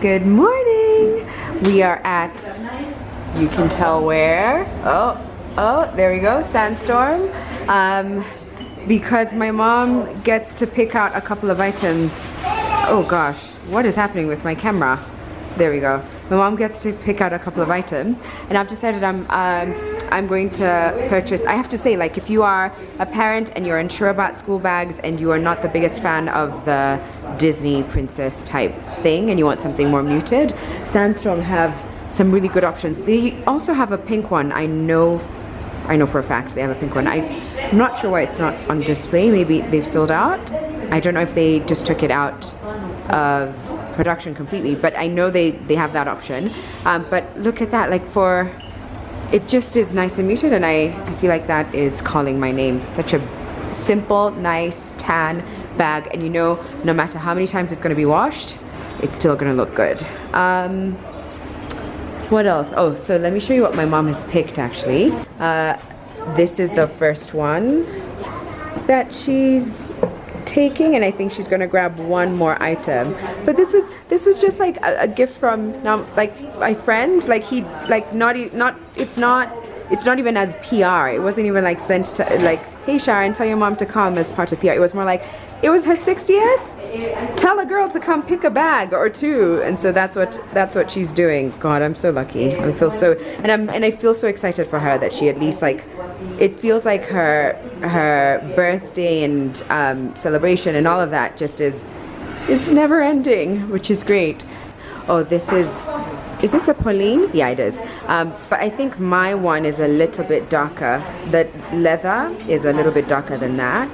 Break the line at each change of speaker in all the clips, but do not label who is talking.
Good morning. We are at, you can tell where. Oh, there we go, Sandstorm. Because my mom gets to pick out a couple of items. Oh gosh, what is happening with my camera? There we go. My mom gets to pick out a couple of items, and I've decided I'm going to purchase. I have to say, like, if you are a parent and you're unsure about school bags and you are not the biggest fan of the Disney princess type thing and you want something more muted, Sandstorm have some really good options. They also have a pink one. I know for a fact they have a pink one. I'm not sure why it's not on display. Maybe they've sold out. I don't know if they just took it out of production completely, but I know they have that option. But look at that, like, it just is nice and muted, and I feel like that is calling my name. Such a simple, nice, tan bag, and you know, no matter how many times it's going to be washed, it's still going to look good. What else? Oh, so let me show you what my mom has picked actually. This is the first one that she's taking, and I think she's gonna grab one more item. But this was just like a gift from like my friend. Like it's not even as PR. It wasn't even like sent to like, hey Sharon, tell your mom to come as part of PR. It was more like, it was her 60th. Tell a girl to come pick a bag or two, and so that's what she's doing. God, I'm so lucky. I feel so, and I feel so excited for her that she at least, like, it feels like her birthday and celebration and all of that just is never ending, which is great. Oh, is this the Pauline? Yeah, it is. But I think my one is a little bit darker. The leather is a little bit darker than that.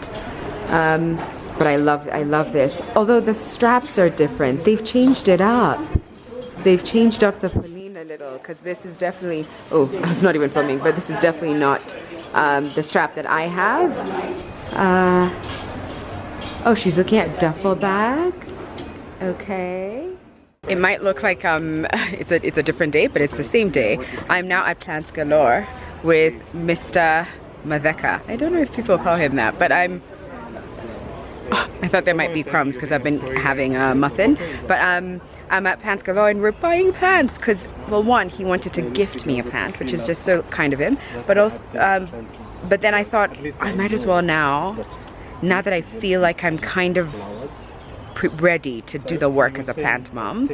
But I love this. Although the straps are different. They've changed it up. They've changed up the Pauline a little, because this is definitely, oh, I was not even filming, but this is definitely not the strap that I have. Oh, she's looking at duffel bags. Okay. It might look like it's a different day, but it's the same day. I'm now at Plants Galore with Mr. Madeka. I don't know if people call him that, but I thought there might be crumbs because I've been having a muffin. But I'm at Plants Galore and we're buying plants because, well, one, he wanted to gift me a plant, which is just so kind of him. But also, but then I thought I might as well now that I feel like I'm kind of ready to do the work as a plant mom,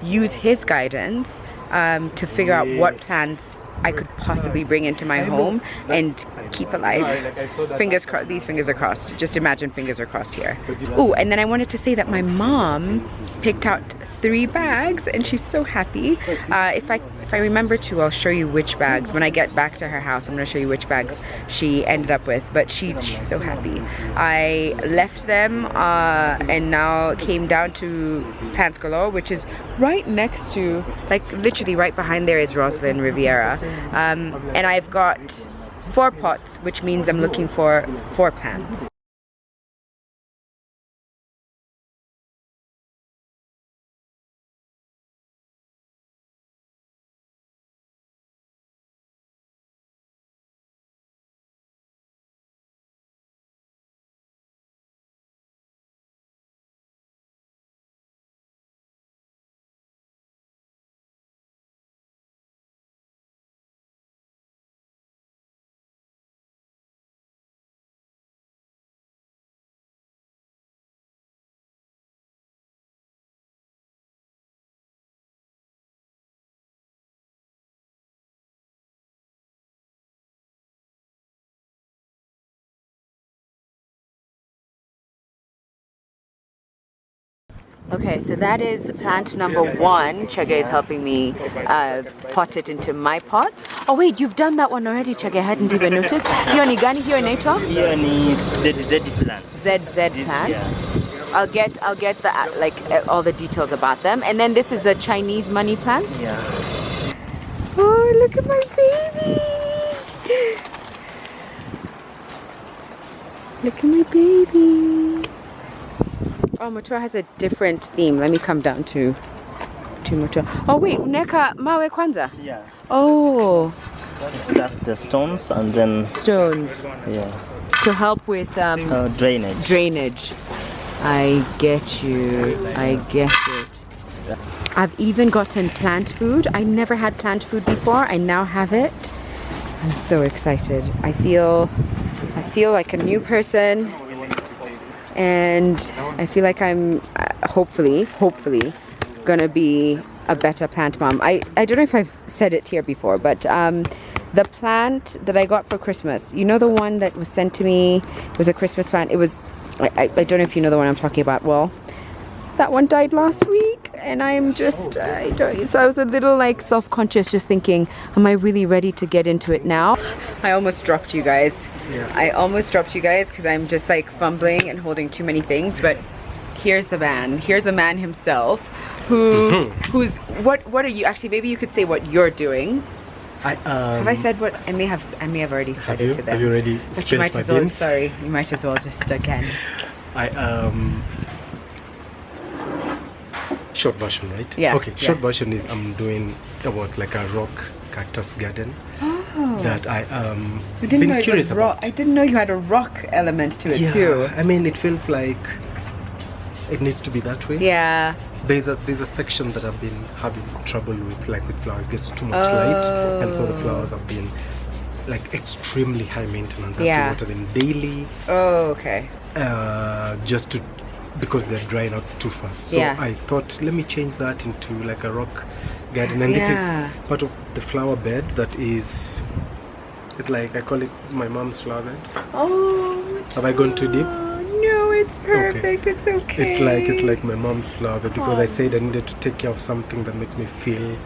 use his guidance to figure out what plants I could possibly bring into my home and keep alive. Fingers crossed. These fingers are crossed. Just imagine fingers are crossed here. Oh, and then I wanted to say that my mom picked out 3 bags and she's so happy. If I remember to, I'll show you which bags. When I get back to her house, I'm going to show you which bags she ended up with. But she's so happy. I left them and now came down to Plants Galore, which is right next to, like, literally right behind there is Roslyn Riviera. And I've got 4 pots, which means I'm looking for 4 plants. Okay, so that is plant number 1. Chage is helping me pot it into my pots. Oh wait, you've done that one already, Chage. I hadn't even noticed. Hiyo ni gani? Hiyo inaitwa?
Hiyo ni ZZ plant.
ZZ plant.
Yeah.
I'll get the like all the details about them. And then this is the Chinese money plant.
Yeah.
Oh, look at my babies! Look at my babies. Oh, Mutua has a different theme. Let me come down to Mutua. Oh wait, uneka mawe kwanza?
Yeah.
Oh.
That's the stones and then
stones.
Yeah.
To help with
drainage.
Drainage. I get you. I get it. I've even gotten plant food. I never had plant food before. I now have it. I'm so excited. I feel like a new person, and I feel like I'm hopefully gonna be a better plant mom. I don't know if I've said it here before, but the plant that I got for Christmas, you know, the one that was sent to me, it was a Christmas plant. It was, I don't know if you know the one I'm talking about. Well, that one died last week, and I'm just, so I was a little like self-conscious, just thinking, am I really ready to get into it now? I almost dropped you guys.
Yeah.
I almost dropped you guys because I'm just like fumbling and holding too many things, but here's the man. Here's the man himself, who's, what are you, actually maybe you could say what you're doing. Have I said what? I may have already said it to them.
Have you already?
But you might as well. Sorry, you might as well just again.
Short version, right?
Yeah.
Okay. Short version is I'm doing about like a rock cactus garden that I been curious about.
I didn't know you had a rock element to it too.
I mean, it feels like it needs to be that way.
Yeah.
There's a section that I've been having trouble with, like with flowers. It gets too much light, and so the flowers have been like extremely high maintenance. I have to water them daily.
Oh, okay.
Because they're drying out too fast. So I thought, let me change that into like a rock garden, and this is part of the flower bed that is, it's like, I call it my mom's flower bed.
Oh,
have I gone too deep?
No, it's perfect. It's okay.
It's like my mom's flower bed, because I said I needed to take care of something that makes me feel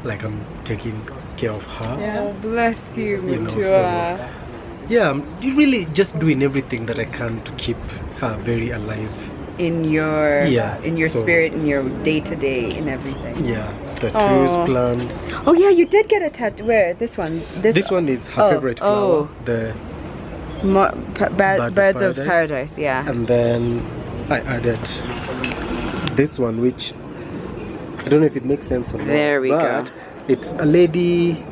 like I'm taking care of her.
Oh, bless you, Mutua.
So, yeah, I'm really just doing everything that I can to keep her very alive.
In your spirit, in your day-to-day, in everything.
Yeah, tattoos, plants.
Oh yeah, you did get a tattoo. Where? This one? This one
is her favorite flower. The
Birds of Paradise, yeah.
And then I added this one, which I don't know if it makes sense or not.
There we go.
It's a lady,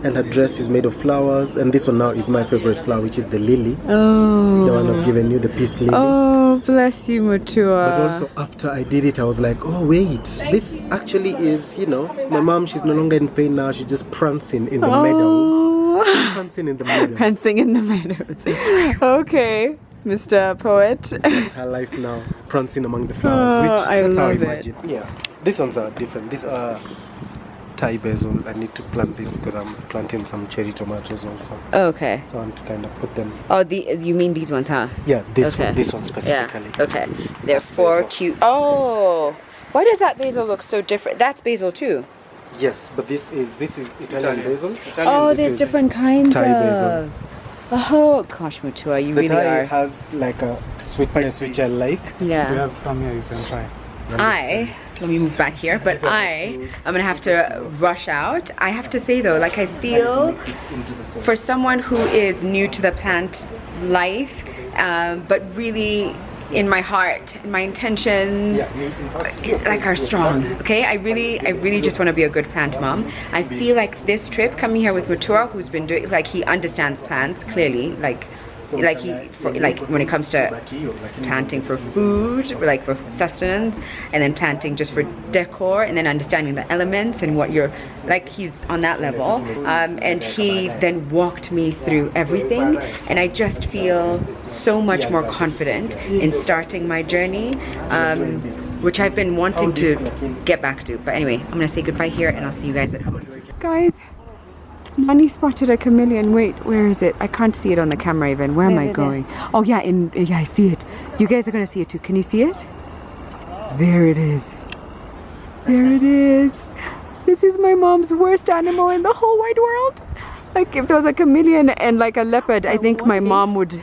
and her dress is made of flowers, and this one now is my favorite flower, which is the lily. Oh. The one I've given you, the peace lily.
Oh, bless you, Mutua.
But also after I did it, I was like, oh wait, this actually is, you know, my mom, she's no longer in pain now, she's just prancing in the meadows. Prancing in the meadows.
Prancing in the meadows. Okay, Mr. Poet.
That's her life now, prancing among the flowers. That's how I imagine. Yeah, these ones are different. These are Thai basil. I need to plant this because I'm planting some cherry tomatoes also.
Okay.
So I want to kind of put them.
Oh, you mean these ones, huh?
Yeah, this one specifically.
Yeah. Okay. They're four cute. Oh, why does that basil look so different? That's basil too.
Yes, but this is Italian basil.
There's different kinds
Thai
of
basil.
Oh gosh, Mutua, you really
Thai
are.
has like a sweetness which I like.
Yeah.
We have some here you can try.
Let me move back here, but I'm gonna have to rush out. I have to say though, like I feel for someone who is new to the plant life, but really in my heart, my intentions like are strong. Okay, I really just want to be a good plant mom. I feel like this trip coming here with Mutua, who's been doing, like, he understands plants clearly, like when it comes to planting for food, like for sustenance, and then planting just for decor, and then understanding the elements and what you're like, he's on that level, and he then walked me through everything, and I just feel so much more confident in starting my journey, which I've been wanting to get back to. But anyway, I'm gonna say goodbye here, and I'll see you guys at home. Guys, Nani spotted a chameleon. Wait, where is it? I can't see it on the camera even. Where am I going? Oh yeah, I see it. You guys are gonna see it too. Can you see it? There it is. There it is. This is my mom's worst animal in the whole wide world. Like if there was a chameleon and like a leopard, I think my mom would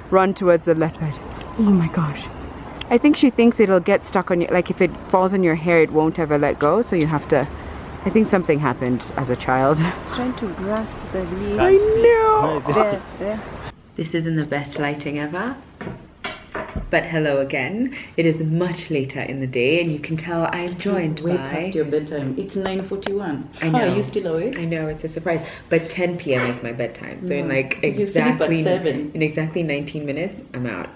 run towards the leopard. Oh my gosh. I think she thinks it'll get stuck on you. Like if it falls on your hair, it won't ever let go. So you have to. I think something happened as a child. It's trying to grasp the leaf. I know! There. This isn't the best lighting ever. But hello again. It is much later in the day, and you can tell I'm joined
way
by...
past your bedtime. It's 9:41.
I know.
Are you still awake?
I know, it's a surprise. But 10 p.m. is my bedtime. So in like
You sleep at
exactly
7.
in exactly 19 minutes, I'm out.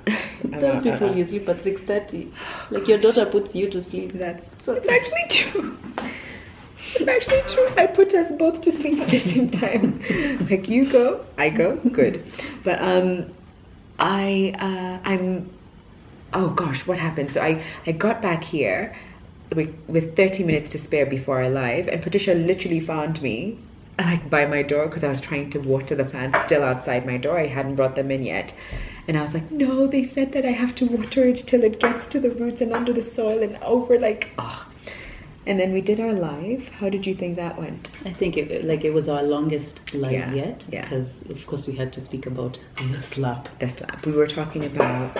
Tell people you sleep at 6:30. Like your daughter puts you to sleep.
It's actually true. It's actually true. I put us both to sleep at the same time. Like you go, I go, good. But I'm oh gosh, what happened? So I got back here with 30 minutes to spare before I live, and Patricia literally found me like by my door because I was trying to water the plants still outside my door. I hadn't brought them in yet. And I was like, no, they said that I have to water it till it gets to the roots and under the soil and over like, oh. And then we did our live. How did you think that went?
I think it was our longest live yet.
Yeah.
Because of course we had to speak about the slap.
The slap. We were talking about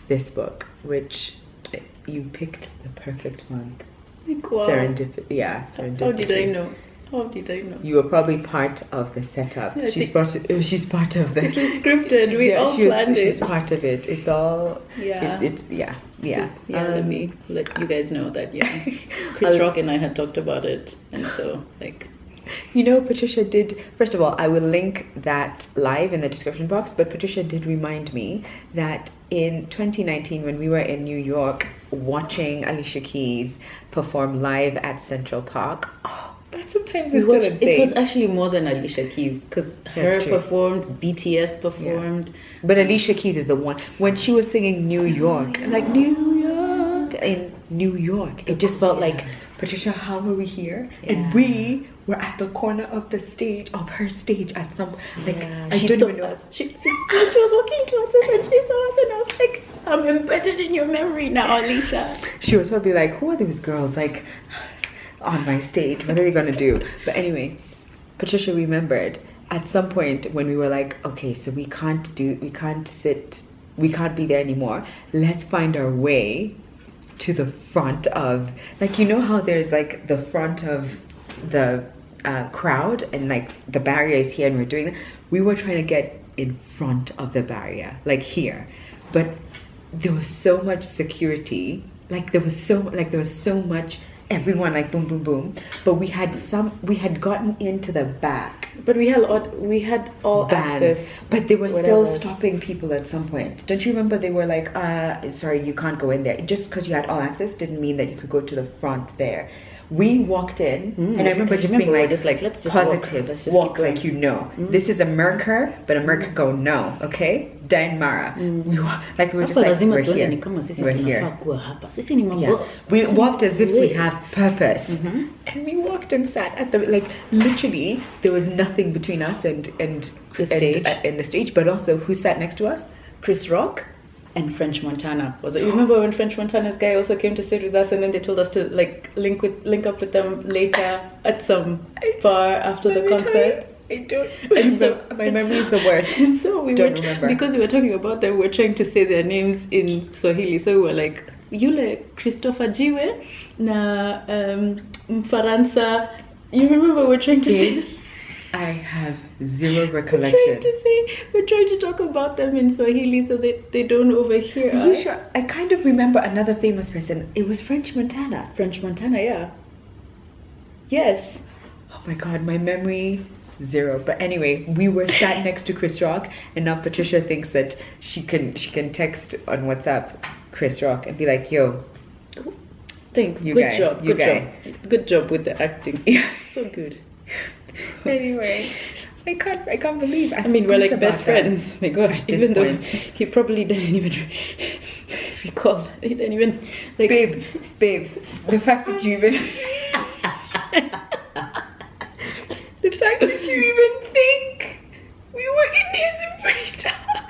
this book, which you picked the perfect month.
Like, wow.
Serendipity. Yeah, serendipity.
How did I know? How did I know?
You were probably part of the setup. She's part of the...
It was scripted. We all planned it.
She's part of it. It's all...
Yeah.
It's
let me let you guys know that, Chris Rock and I had talked about it. And so, like...
You know, Patricia did... First of all, I will link that live in the description box, but Patricia did remind me that in 2019, when we were in New York watching Alicia Keys perform live at Central Park... Oh, that sometimes is still insane.
It was actually more than Alicia Keys, because her performed, BTS performed.
But Alicia Keys is the one. When she was singing New York, like New York, in New York, it just felt like, Patricia, how were we here? Yeah. And we were at the corner of the stage, of her stage at some, like, I don't even know.
She was walking towards us and she saw us and I was like, I'm embedded in your memory now, Alicia.
She was probably like, who are those girls? Like, on my stage, what are they gonna do? But anyway, Patricia remembered at some point when we were like, okay, so we can't be there anymore. Let's find our way to the front of, like, you know how there's like the front of the crowd and like the barrier is here and we're doing that. We were trying to get in front of the barrier, like here, but there was so much security, like there was so much, everyone like boom boom boom, but we had gotten into the back,
but we had all
bands,
access,
but they were still stopping people at some point. Don't you remember? They were like, sorry, you can't go in there. Just because you had all access didn't mean that you could go to the front there. We walked in, and I remember just being like, let's just positive, let's just walk like, you know, this is a Merker, but a Merker go no, okay? Dan Mara. We were just like, we're here. We're here. Yeah. We walked as if we have purpose, and we walked and sat at the, like, literally there was nothing between us and
the stage,
in the stage, but also who sat next to us?
Chris Rock and French Montana. Was it? You remember when French Montana's guy also came to sit with us, and then they told us to like link up with them later at some bar after the concert?
I don't. And so my memory is the worst.
And so we
don't remember,
because we were talking about them. We were trying to say their names in Swahili, so we were like, "Yule Christopher Jiwe na Mfaransa." You remember we're trying to say.
I have zero recollection.
We're trying to talk about them in Swahili so that they don't overhear us.
You sure? I kind of remember another famous person. It was French Montana.
French Montana, yeah. Yes.
Oh my God, my memory, zero. But anyway, we were sat next to Chris Rock, and now Patricia thinks that she can text on WhatsApp Chris Rock and be like, yo.
Thanks. Good job with the acting. So good.
Anyway, I can't believe.
I mean, we're like best friends. My gosh, even though he probably didn't even recall. He didn't even like.
Babe, the fact that you even, the fact that you even think we were in his radar,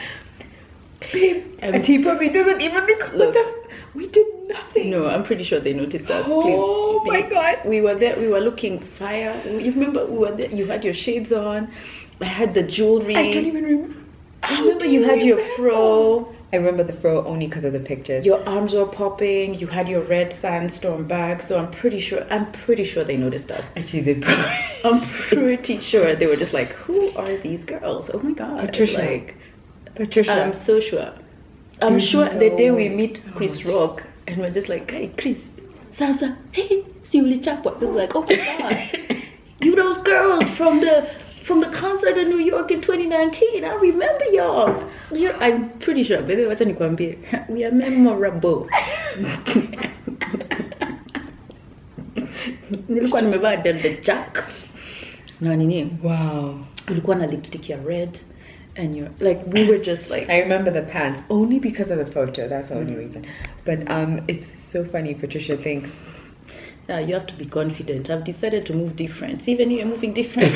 babe, and he probably doesn't even recall. We did nothing.
No, I'm pretty sure they noticed us.
Oh my God.
We were there, we were looking fire. You remember we were there, you had your shades on. I had the jewelry.
I don't even remember.
I remember you had your fro.
I remember the fro only because of the pictures.
Your arms were popping. You had your red Sandstorm bag. So I'm pretty sure they noticed us.
Actually, they probably.
I'm pretty sure they were just like, who are these girls? Oh my God.
Patricia.
Like,
Patricia.
I'm so sure. I'm sure the day we meet Chris Rock and we're just like, hey Chris, Sansa, hey, see ulichapwa. They're like, oh my god, you those girls from the concert in New York in 2019. I remember y'all. I'm pretty sure. By the way, wacha nikwambie, we are memorable. Nilikuwa nimevaa the jack. Na nini?
Wow.
Ulikuwa na lipstick ya red. And you're like, we were just like,
I remember the pants only because of the photo. That's the only reason. But it's so funny. Patricia thinks,
yeah, you have to be confident. I've decided to move different. See, even you're moving different.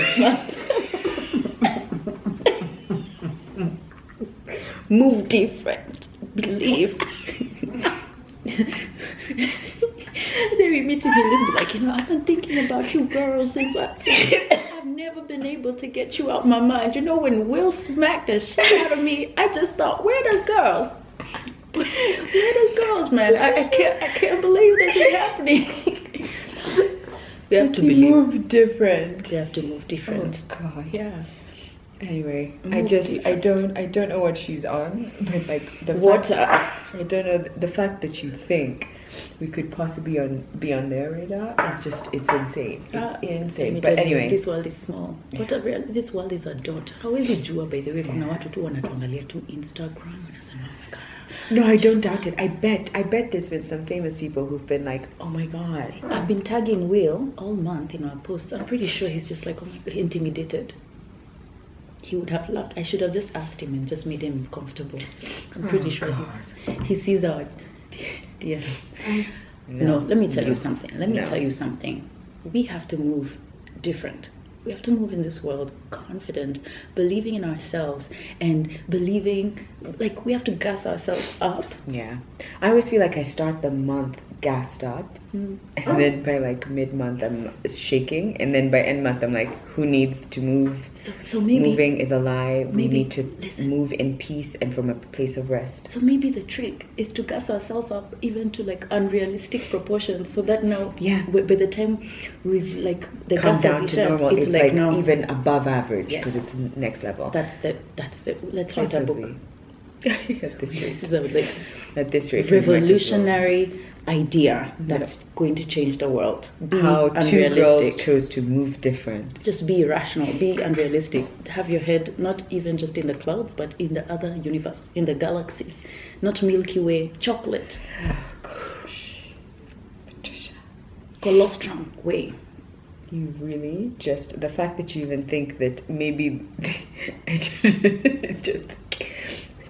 Move different. Believe. They were meeting me and this be like, I've been thinking about you girls since I've never been able to get you out my mind. When Will smacked the shit out of me, I just thought, where are those girls? Where are those girls, man? I can't believe this is happening. We have to
move different.
We have to move different.
Oh God.
Yeah.
Anyway,
Move
I don't know what she's on, but like the
water.
I don't know the fact that you think we could possibly be on their radar is just it's insane. It's insane. But anyway,
this world is small. This world is a dot. Hawezi jua, by the way, kuna watu tu wanatuangalia tu Instagram wanasema, oh my god.
No, I don't doubt it. I bet there's been some famous people who've been like, oh my god.
I've been tagging Will all month in our posts. I'm pretty sure he's just like, oh my god, intimidated. He would have loved. I should have just asked him and just made him comfortable. I'm pretty sure he sees our DMs. No, let me tell you something. Tell you something. We have to move different. We have to move in this world confident, believing in ourselves, and believing, like, we have to gas ourselves up.
Yeah. I always feel like I start the month gassed up, and then by like mid-month I'm shaking, and then by end month I'm like, who needs to move?
So maybe
moving is a lie. We need to
move
in peace and from a place of rest.
So maybe the trick is to gas ourselves up even to like unrealistic proportions, so that now, by the time we've like the
come
gas
down to normal, it's like
now,
even above average, because it's next level.
That's the let's write a book.
At this rate.
This is a like
at this rate,
revolutionary idea that's going to change the world.
How two girls chose to move different.
Just be irrational, be unrealistic. Have your head not even just in the clouds, but in the other universe, in the galaxies. Not Milky Way, chocolate.
Oh gosh, Patricia.
Colostrum way.
You really just the fact that you even think that maybe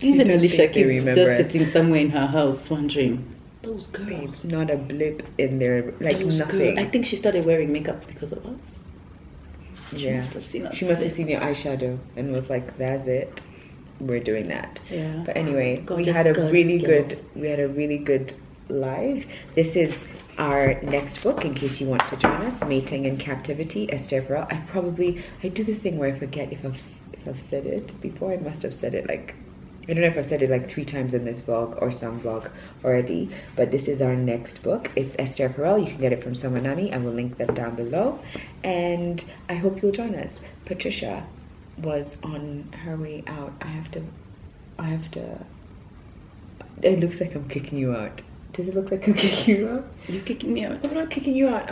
even Alicia is just sitting somewhere in her house wondering, those girls.
Babes, not a blip in there, like
those
nothing.
Girls. I think she started wearing makeup because of us. She must have seen us.
She must have seen your eyeshadow and was like, that's it. We're doing that.
Yeah.
But anyway, we had a really good live. This is our next book, in case you want to join us, Mating in Captivity, Esther Perel. I do this thing where I forget if I've said it before. I must have said it like, I don't know if I've said it like 3 times in this vlog or some vlog already, but this is our next book. It's Esther Perel. You can get it from Somanami. I will link them down below. And I hope you'll join us. Patricia was on her way out. I have to, it looks like I'm kicking you out. Does it look like I'm kicking you out?
You're kicking me out.
I'm not kicking you out.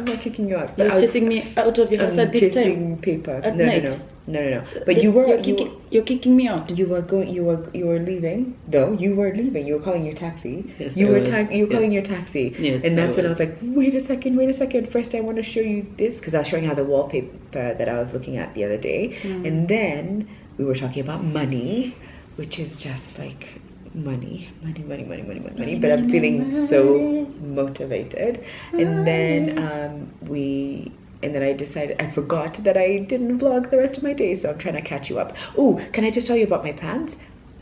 You're chasing me out of your house at this time.
Paper.
At night.
No. But you're
kicking me out.
You were leaving. No, you were leaving. You were calling your taxi.
Yes,
you were calling your taxi.
Yes,
and that's when I was like, wait a second. First, I want to show you this, because I was showing her the wallpaper that I was looking at the other day, and then we were talking about money, which is just like money, but I'm feeling so motivated. And then I decided, I forgot that I didn't vlog the rest of my day, so I'm trying to catch you up. Oh, can I just tell you about my plants?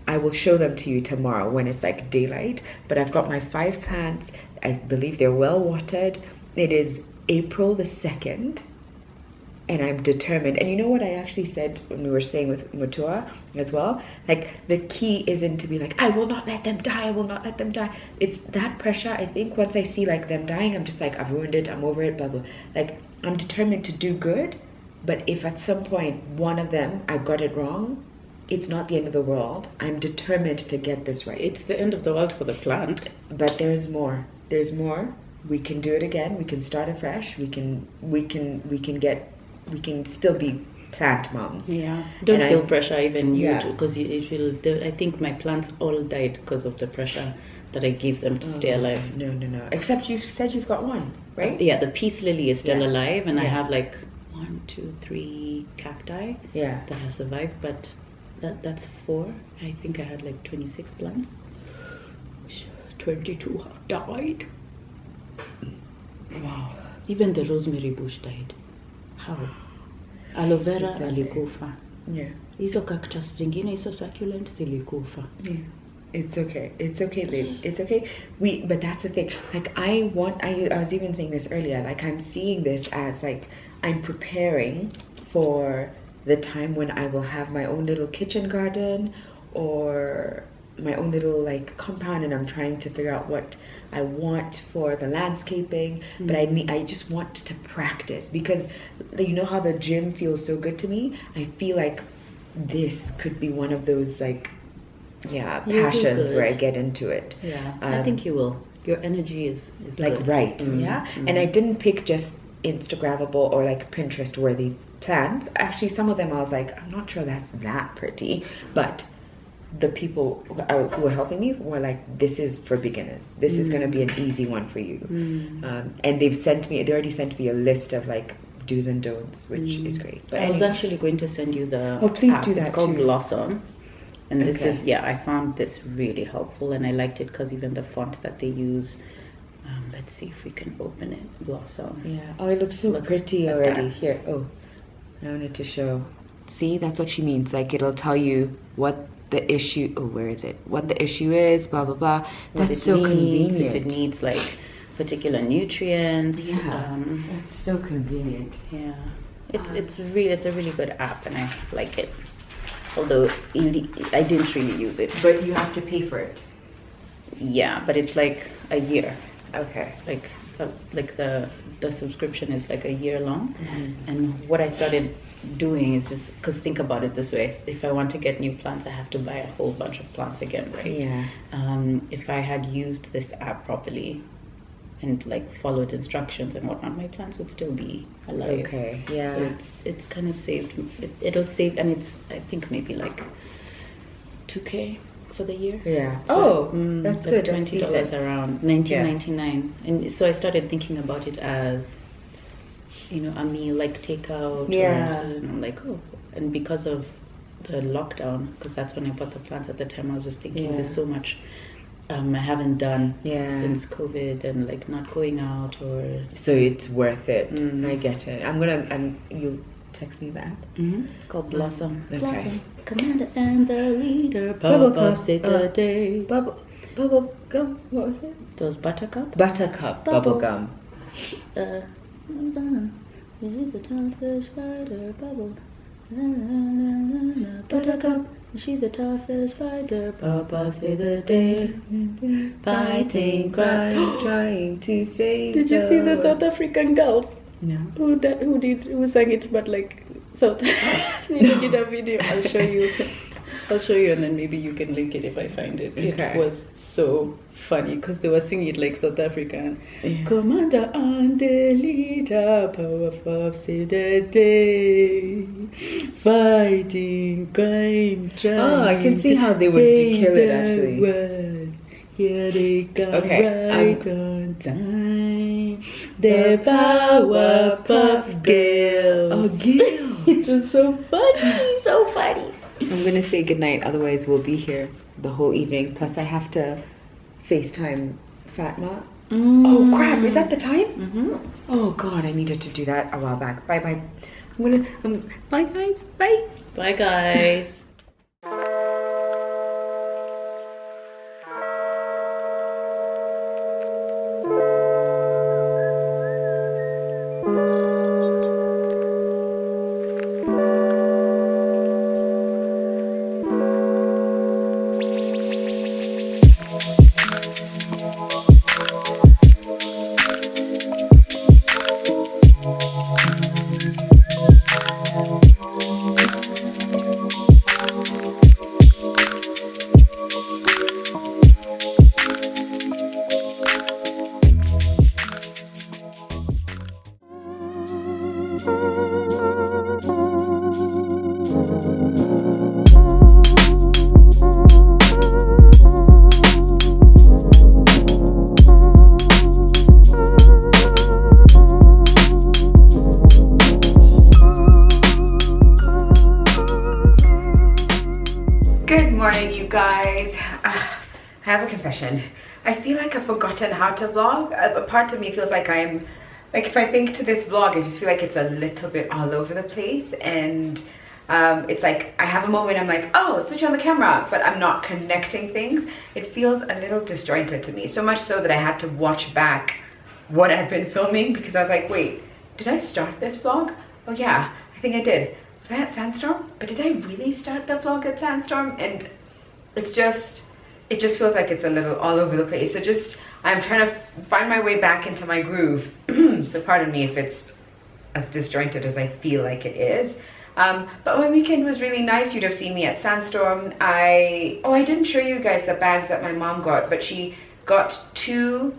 I will show them to you tomorrow when it's like daylight, but I've got my 5 plants. I believe they're well watered. It is April the 2nd. And I'm determined. And you know what I actually said when we were staying with Mutua as well? Like, the key isn't to be like, I will not let them die. It's that pressure. I think once I see like them dying, I'm just like, I've ruined it, I'm over it, blah, blah. Like, I'm determined to do good. But if at some point one of them, I got it wrong, it's not the end of the world. I'm determined to get this right.
It's the end of the world for the plant.
But there's more. There's more. We can do it again. We can start afresh. We can still be plant moms.
Yeah. Don't feel pressure, even you,
Yeah.
because it will. I think my plants all died because of the pressure that I give them to stay alive.
No. Except you said you've got one, right?
Yeah, the peace lily is still
Yeah.
alive, and I
Yeah.
have like 1, 2, 3 cacti
Yeah.
that have survived, but that's 4. I think I had like 26 plants. 22 have died.
Wow.
Even the rosemary bush died. How? Aloe vera
It's okay.
alikufa.
Yeah.
Hizo cactus zingine, hizo succulent zilikufa.
Yeah. It's okay. It's okay, babe. It's okay. But that's the thing. Like I was even saying this earlier, like I'm seeing this as like I'm preparing for the time when I will have my own little kitchen garden or my own little like compound, and I'm trying to figure out what I want for the landscaping. But I just want to practice, because you know how the gym feels so good to me. I feel like this could be one of those like
You'll do
passions
good.
where I get into it.
Yeah, I think you will. Your energy is
Like
good.
right, yeah. And I didn't pick just Instagrammable or like Pinterest worthy plants. Actually, some of them I was like, I'm not sure that's that pretty, but the people who were helping me were like, this is for beginners. This is going to be an easy one for you. And they already sent me a list of like do's and don'ts, which is great. But
I was actually going to send you the
please
app.
do that
It's called
too.
Blossom. And this
Okay.
is, I found this really helpful, and I liked it because even the font that they use, let's see if we can open it. Blossom.
yeah. Oh, it looks so
Look
pretty
at
already.
that.
Here. Oh, I wanted to show. See, that's what she means. Like it'll tell you what the issue. Oh, where is it? What the issue is? Blah blah blah.
What
That's
it
so
needs,
convenient.
If it needs like particular nutrients.
Yeah. That's so convenient.
Yeah. It's a really good app, and I like it. Although I didn't really use it.
But you have to pay for it.
Yeah, but it's like a year.
Okay.
It's like the subscription is like a year long. And what I started doing is just, because think about it this way, if I want to get new plants, I have to buy a whole bunch of plants again, right?
Yeah.
If I had used this app properly and like followed instructions and whatnot, my plants would still be alive.
Okay. Yeah.
So it's kind of saved. It'll save, and it's I think maybe like $2,000 for the year.
Yeah.
So,
That's
like
good. That's
$20
decent.
around, $19.99, and so I started thinking about it as, a meal, like takeout.
Yeah.
Or, like and because of the lockdown, because that's when I bought the plants at the time, I was just thinking there's so much I haven't done since COVID, and like not going out or.
So it's worth it. I get it. You'll text me that.
It's called Blossom.
Okay.
Blossom, commander and the leader.
Bubble
Bubble
cup,
save the day.
Bubble gum. What was it?
Those buttercup.
Buttercup bubble
Bubbles.
gum.
She's the toughest fighter. Bubble. Buttercup. She's the toughest fighter. Papa save the day. Fighting, crying.
Trying to save.
Did you see the South African girls
No.
who sang it? But like South. They did a video. I'll show you, and then maybe you can link it if I find it.
Okay.
It was so funny because they were singing it like South African.
Yeah.
Commander and the leader, power of the day, fighting crime, trying.
Oh, I can see how they would
save
kill it,
the
actually.
world. Here they come
Okay,
right on time. The Powerpuff Girls.
Oh, Gil.
It was so funny, so funny.
I'm gonna say goodnight, otherwise we'll be here the whole evening. Plus I have to FaceTime Fatma. Oh crap, is that the time? Oh god, I needed to do that a while back. Bye bye. Bye guys. Bye.
Bye, guys.
I have a confession. I feel like I've forgotten how to vlog. A part of me feels like I'm, like if I think to this vlog, I just feel like it's a little bit all over the place. And it's like I have a moment, I'm like, oh, switch on the camera, but I'm not connecting things. It feels a little disjointed to me. So much so that I had to watch back what I've been filming because I was like, wait, did I start this vlog? Oh yeah, I think I did. Was I at Sandstorm? But did I really start the vlog at Sandstorm? And it just feels like it's a little all over the place. So I'm trying to find my way back into my groove. So pardon me if it's as disjointed as I feel like it is. But my weekend was really nice. You'd have seen me at Sandstorm. I didn't show you guys the bags that my mom got, but she got 2.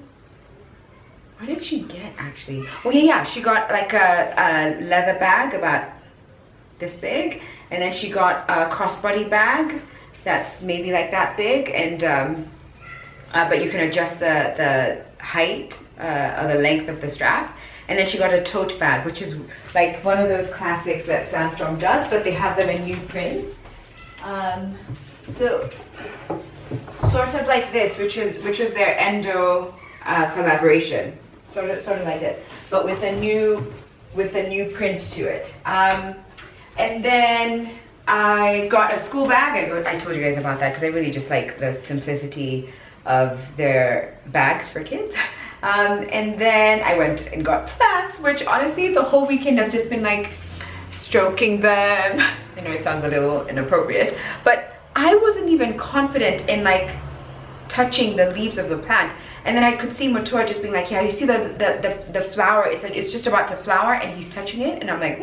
What did she get actually? Oh yeah, she got like a leather bag about this big, and then she got a crossbody bag that's maybe like that big, and but you can adjust the height or the length of the strap. And then she got a tote bag, which is like one of those classics that Sandstorm does, but they have them in new prints. So sort of like this, which was their Endo collaboration, sort of like this, but with a new print to it. And then I got a school bag. I told you guys about that because I really just like the simplicity of their bags for kids. And then I went and got plants, which honestly the whole weekend I've just been like stroking them. I know it sounds a little inappropriate, but I wasn't even confident in like touching the leaves of the plant. And then I could see Matua just being like, yeah, you see the flower, it's just about to flower, and he's touching it, and I'm like,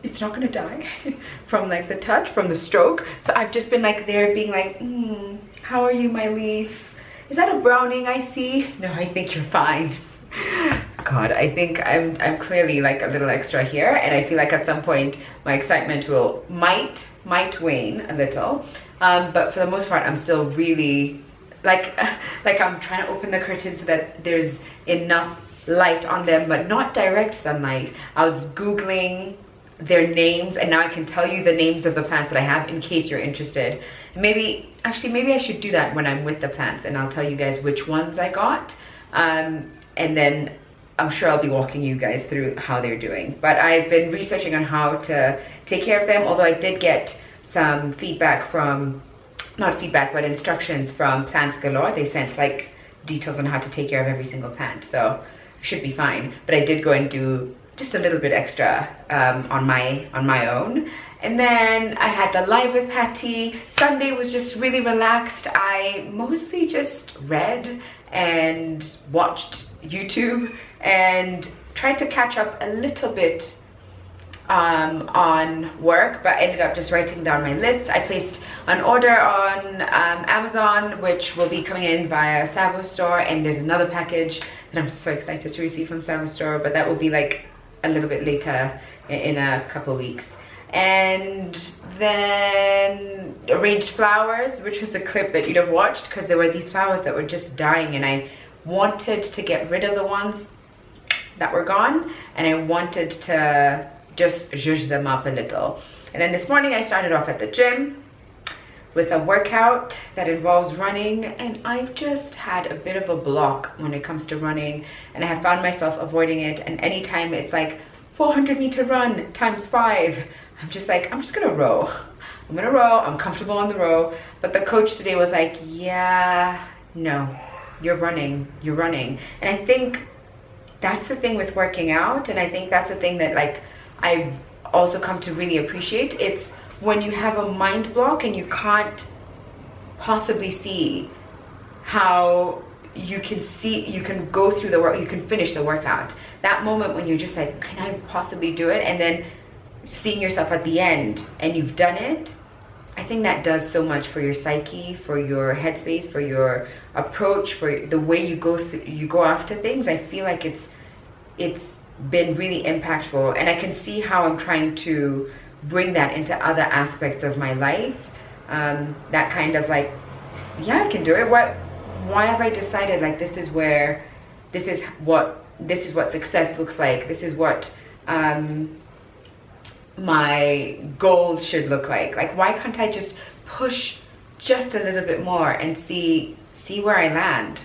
it's not gonna die from like the touch, from the stroke. So I've just been like there being like, how are you, my leaf? Is that a browning I see? No, I think you're fine. God, I think I'm clearly like a little extra here, and I feel like at some point my excitement might wane a little. But for the most part, I'm still really like I'm trying to open the curtain so that there's enough light on them, but not direct sunlight. I was Googling their names, and now I can tell you the names of the plants that I have in case you're interested. Maybe I should do that when I'm with the plants, and I'll tell you guys which ones I got, and then I'm sure I'll be walking you guys through how they're doing. But I've been researching on how to take care of them, although I did get some feedback from, not feedback, but instructions from Plants Galore. They sent like details on how to take care of every single plant, so I should be fine. But I did go and do just a little bit extra on my own. And then I had the live with Patty. Sunday was just really relaxed. I mostly just read and watched YouTube and tried to catch up a little bit on work, but ended up just writing down my lists. I placed an order on Amazon, which will be coming in via Savo Store, and there's another package that I'm so excited to receive from Savo Store, but that will be like a little bit later in a couple weeks. And then arranged flowers, which was the clip that you'd have watched, because there were these flowers that were just dying, and I wanted to get rid of the ones that were gone, and I wanted to just zhuzh them up a little. And then this morning I started off at the gym with a workout that involves running, and I've just had a bit of a block when it comes to running, and I have found myself avoiding it. And anytime it's like 400-meter run times 5, I'm just like, I'm just gonna row. I'm gonna row, I'm comfortable on the row. But the coach today was like, yeah, no, you're running. And I think that's the thing with working out, and I think that's the thing that like I've also come to really appreciate. It's when you have a mind block and you can't possibly see how you can go through the work, you can finish the workout. That moment when you're just like, can I possibly do it? And then seeing yourself at the end and you've done it, I think that does so much for your psyche, for your headspace, for your approach, for the way you go after things. I feel like it's been really impactful, and I can see how I'm trying to bring that into other aspects of my life. That kind of like, yeah, I can do it. Why have I decided like this is what success looks like? This is what my goals should look like. Like, why can't I just push just a little bit more and see see where I land.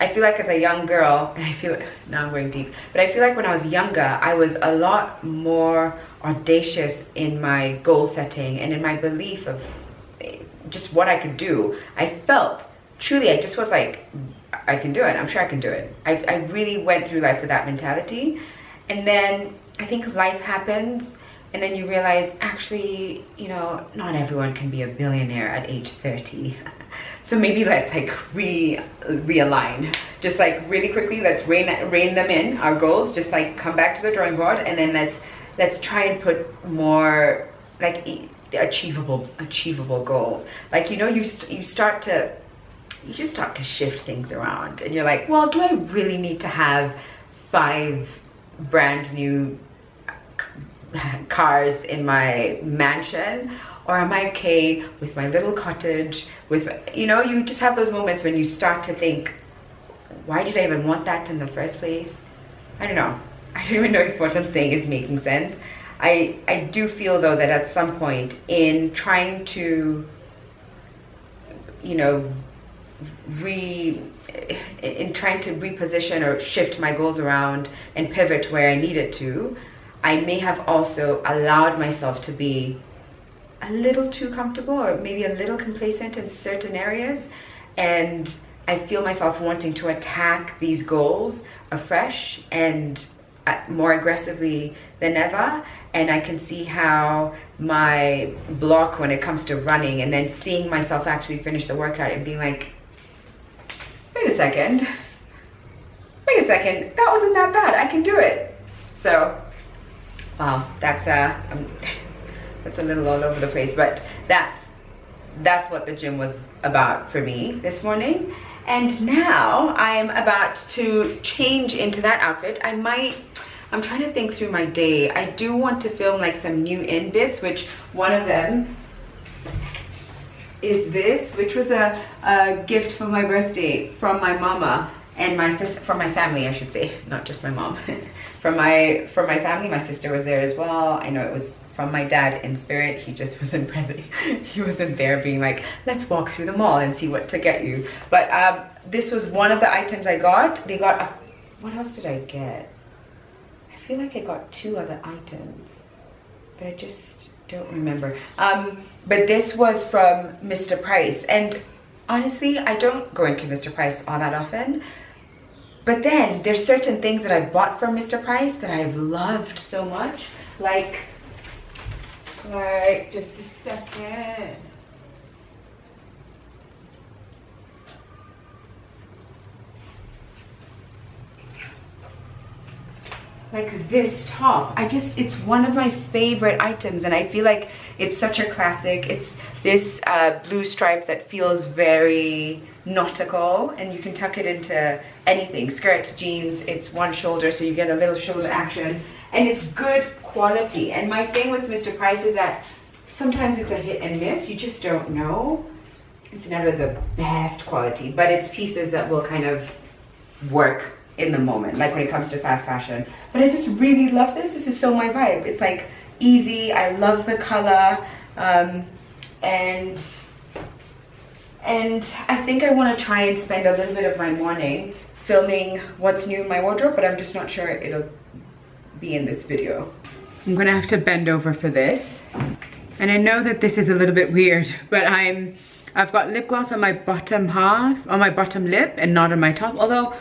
I feel like as a young girl, and I feel like, now I'm going deep, but I feel like when I was younger, I was a lot more audacious in my goal setting and in my belief of just what I could do. I felt, truly, I just was like, I can do it. I'm sure I can do it. I really went through life with that mentality. And then I think life happens, and then you realize, actually, you know, not everyone can be a billionaire at age 30. So maybe let's like realign. Just like really quickly, let's rein them in, our goals, just like come back to the drawing board, and then let's try and put more like achievable goals. Like, you know, you just start to shift things around, and you're like, well, do I really need to have 5 brand new cars in my mansion? Or am I okay with my little cottage? With, you know, you just have those moments when you start to think, why did I even want that in the first place? I don't know. I don't even know if what I'm saying is making sense. I do feel though that at some point in trying to, you know, trying to reposition or shift my goals around and pivot where I needed to, I may have also allowed myself to be a little too comfortable or maybe a little complacent in certain areas, and I feel myself wanting to attack these goals afresh and more aggressively than ever. And I can see how my block when it comes to running, and then seeing myself actually finish the workout and being like, wait a second, that wasn't that bad, I can do it. So wow, that's a little all over the place, but that's what the gym was about for me this morning. And now I'm about to change into that outfit. I'm trying to think through my day. I do want to film like some new in bits, which one of them is this, which was a gift for my birthday from my mama and my sister, from my family, I should say, not just my mom. from my family. My sister was there as well. I know it was from my dad in spirit. He just wasn't present. He wasn't there being like, let's walk through the mall and see what to get you. But this was one of the items I got. They got what else did I get? I feel like I got 2 other items, but I just don't remember. But this was from Mr. Price, and honestly, I don't go into Mr. Price all that often. But then there's certain things that I've bought from Mr. Price that I've loved so much. Like, just a second. Like this top, it's one of my favorite items, and I feel like it's such a classic. It's this blue stripe that feels very nautical, and you can tuck it into anything, skirt, jeans. It's one shoulder, so you get a little shoulder action, and it's good quality. And my thing with Mr. Price is that sometimes it's a hit and miss. You just don't know. It's never the best quality, but it's pieces that will kind of work in the moment, like when it comes to fast fashion. But I just really love this. This is so my vibe. It's like easy. I love the color, and I think I want to try and spend a little bit of my morning filming what's new in my wardrobe, but I'm just not sure it'll be in this video. I'm gonna have to bend over for this, and I know that this is a little bit weird, but I've got lip gloss on my bottom half, on my bottom lip, and not on my top, although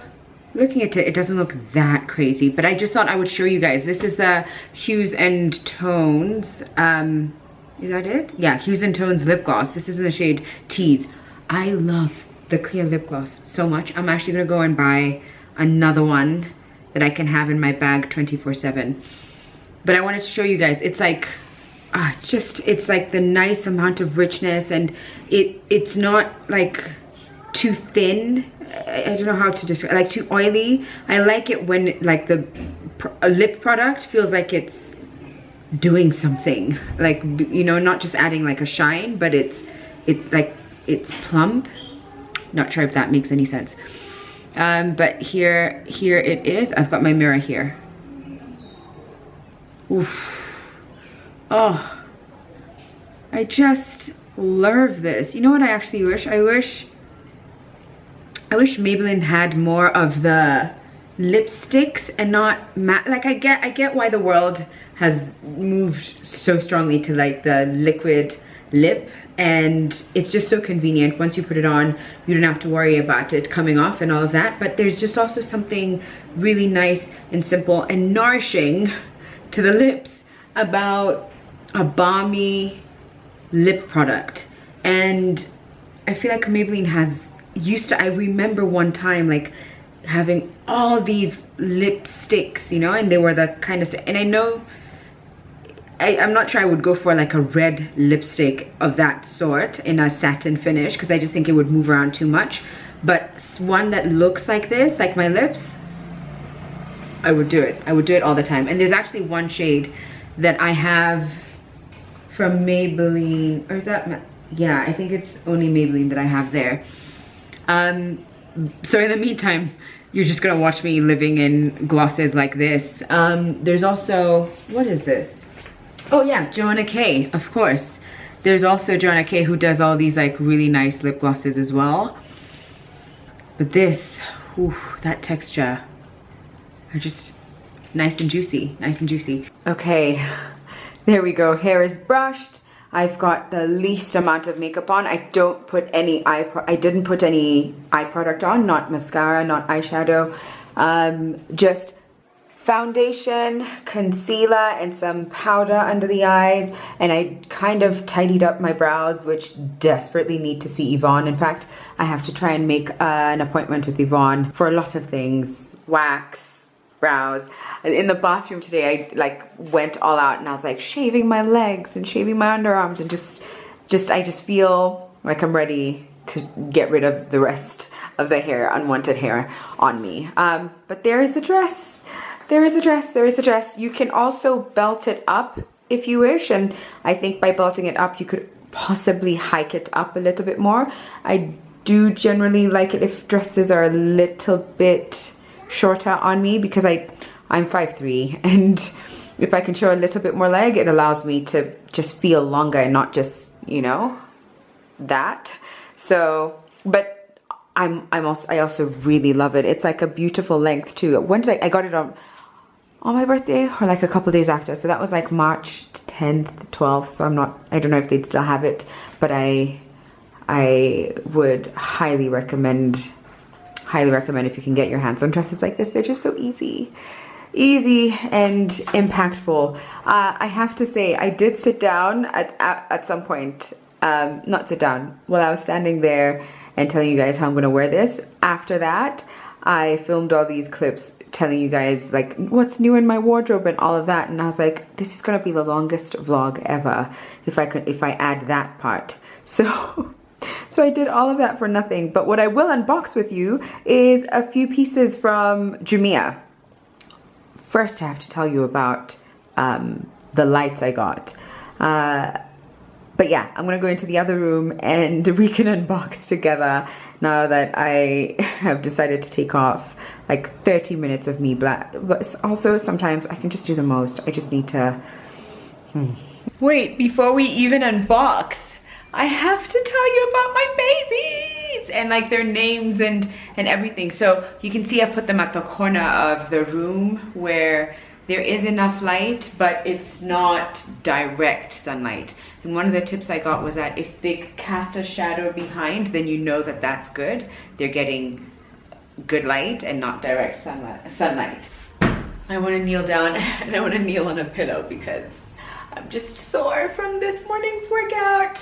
looking at it, it doesn't look that crazy, but I just thought I would show you guys. This is the Hues and Tones, is that it? Yeah, Hues and Tones lip gloss. This is in the shade Tease. I love the clear lip gloss so much. I'm actually gonna go and buy another one that I can have in my bag 24/7. But I wanted to show you guys, it's like, it's like the nice amount of richness, and it's not like too thin. I don't know how to describe, like too oily. I like it when like the lip product feels like it's doing something, like, you know, not just adding like a shine, but it's plump. Not sure if that makes any sense. But here it is. I've got my mirror here. Oof. Oh, I just love this. You know what I actually wish? I wish I wish Maybelline had more of the lipsticks and not matte. Like I get why the world has moved so strongly to like the liquid lip, and it's just so convenient. Once you put it on, you don't have to worry about it coming off and all of that. But there's just also something really nice and simple and nourishing to the lips about a balmy lip product. And I feel like Maybelline has I remember one time like having all these lipsticks, you know, and they were the kind of, and I know I'm not sure I would go for like a red lipstick of that sort in a satin finish, because I just think it would move around too much. But one that looks like this, like my lips, I would do it. I would do it all the time. And there's actually one shade that I have from Maybelline, or is that, yeah, I think it's only Maybelline that I have there. So in the meantime, you're just gonna watch me living in glosses like this. There's also, what is this? Oh yeah, Joanna K, of course. There's also Joanna K who does all these like really nice lip glosses as well. But this, ooh, that texture, are just nice and juicy, nice and juicy. Okay, there we go, hair is brushed. I've got the least amount of makeup on. I didn't put any eye product on, not mascara, not eyeshadow. Just foundation, concealer, and some powder under the eyes. And I kind of tidied up my brows, which desperately need to see Yvonne. In fact, I have to try and make an appointment with Yvonne for a lot of things. Wax, brows. In the bathroom today, I like went all out and I was like shaving my legs and shaving my underarms, and I just feel like I'm ready to get rid of the rest of the hair, unwanted hair on me. But there is a dress. There is a dress. There is a dress. You can also belt it up if you wish, and I think by belting it up you could possibly hike it up a little bit more. I do generally like it if dresses are a little bit shorter on me, because I'm 5'3", and if I can show a little bit more leg, it allows me to just feel longer and not just, you know, that. So, but I also really love it. It's like a beautiful length too. When did I got it on my birthday, or like a couple days after, so that was like March 10th, 12th. So I don't know if they'd still have it, but I would highly recommend if you can get your hands on dresses like this. They're just so easy and impactful. I have to say, I did sit down at some point, not sit down, while I was standing there and telling you guys how I'm gonna wear this. After that, I filmed all these clips telling you guys like what's new in my wardrobe and all of that, and I was like, this is gonna be the longest vlog ever if I add that part. So I did all of that for nothing. But what I will unbox with you is a few pieces from Jumia. First, I have to tell you about the lights I got. But yeah, I'm gonna go into the other room and we can unbox together now that I have decided to take off like 30 minutes of me black. But also sometimes I can just do the most. I just need to... Wait, before we even unbox, I have to tell you about my babies and like their names and everything. So you can see I put them at the corner of the room where there is enough light, but it's not direct sunlight. And one of the tips I got was that if they cast a shadow behind, then you know that that's good. They're getting good light and not direct sunlight. I want to kneel down and I want to kneel on a pillow because I'm just sore from this morning's workout.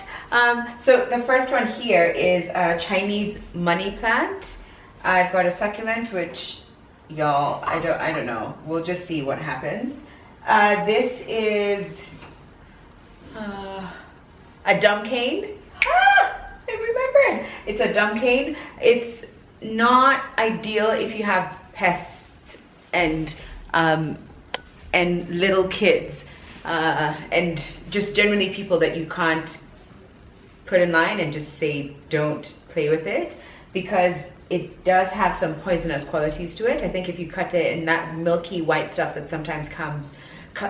So the first one here is a Chinese money plant. I've got a succulent, which y'all, I don't know. We'll just see what happens. This is a dumb cane. I remembered. It's a dumb cane. It's not ideal if you have pests and little kids. And just generally people that you can't put in line and just say don't play with it, because it does have some poisonous qualities to it. I think if you cut it in that milky white stuff that sometimes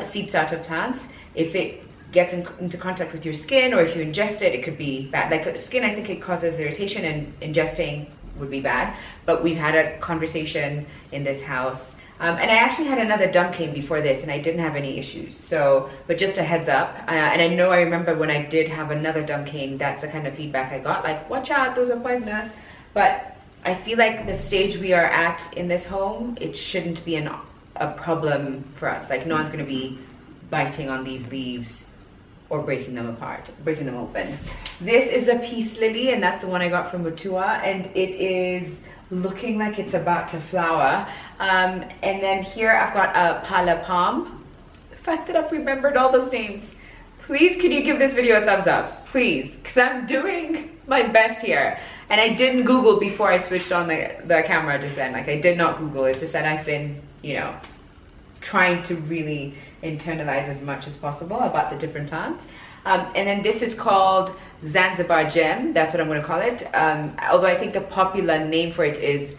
seeps out of plants, if it gets into contact with your skin or if you ingest it, it could be bad. Like skin, I think it causes irritation, and ingesting would be bad. But we've had a conversation in this house. And I actually had another dump cane before this and I didn't have any issues. So, but just a heads up. And I know I remember when I did have another dump cane, that's the kind of feedback I got, like, watch out, those are poisonous. But I feel like the stage we are at in this home, it shouldn't be a problem for us. Like, no one's gonna be biting on these leaves or breaking them apart, breaking them open. This is a peace lily, and that's the one I got from Mutua, and it is looking like it's about to flower. And then here I've got a pala palm. The fact that I've remembered all those names. Please, can you give this video a thumbs up? Please, because I'm doing my best here. And I didn't Google before I switched on the camera just then. Like, I did not Google. It's just that I've been, you know, trying to really internalize as much as possible about the different plants. And then this is called Zanzibar Gem. That's what I'm going to call it. Although I think the popular name for it is